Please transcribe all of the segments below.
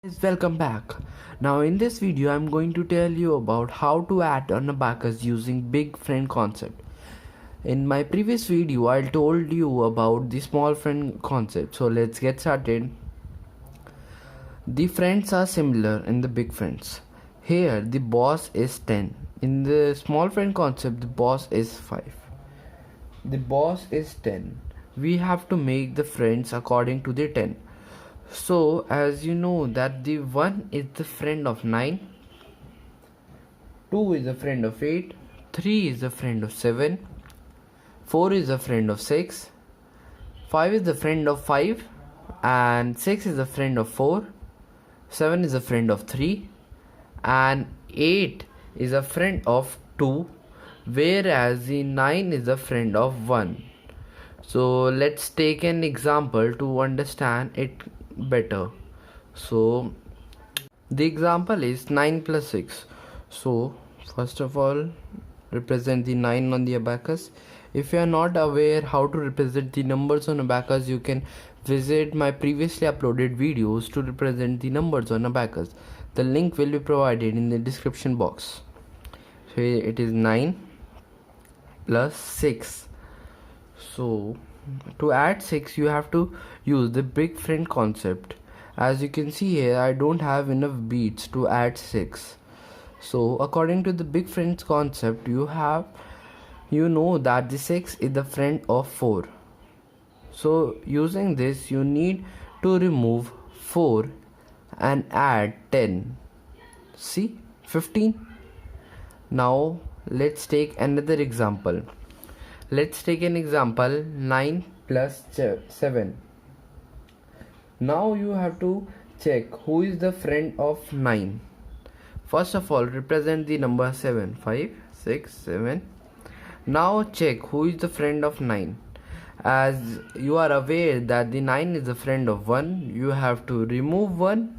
Guys, welcome back. Now in this video I'm going to tell you about how to add an abacus using big friend concept. In my previous video I told you about the small friend concept, so let's get started. The friends are similar in the big friends. Here the boss is 10. In the small friend concept the boss is 5. The boss is 10. We have to make the friends according to the 10. So as you know that the 1 is the friend of 9, 2 is a friend of 8, 3 is a friend of 7, 4 is a friend of 6, 5 is the friend of 5, and 6 is a friend of 4, 7 is a friend of 3, and 8 is a friend of 2, whereas the 9 is a friend of 1. So let's take an example to understand it better. So the example is 9 plus 6. So first of all, represent the 9 on the abacus. If you are not aware how to represent the numbers on abacus, you can visit my previously uploaded videos to represent the numbers on abacus. The link will be provided in the description box. So it is 9 plus 6. So to add 6 you have to use the big friend concept. As you can see here, I don't have enough beats to add 6. So according to the big friends concept, you know that the 6 is the friend of 4. So using this you need to remove 4 and add 10. See, 15. Now let's take another example. Let's take an example 9 plus 7. Now you have to check who is the friend of 9. First of all, represent the number 7. 5, 6, 7. Now check who is the friend of 9. As you are aware that the 9 is the friend of 1, you have to remove 1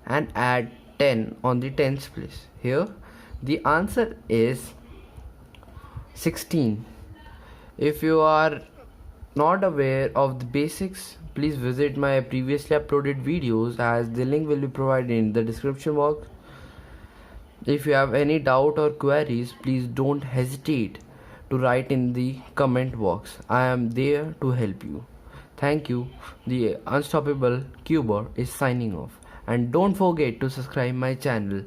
and add 10 on the tens place. Here the answer is 16. If you are not aware of the basics, please visit my previously uploaded videos, as the link will be provided in the description box. If you have any doubt or queries, please don't hesitate to write in the comment box. I am there to help you. Thank you. The unstoppable cuber is signing off, and don't forget to subscribe my channel.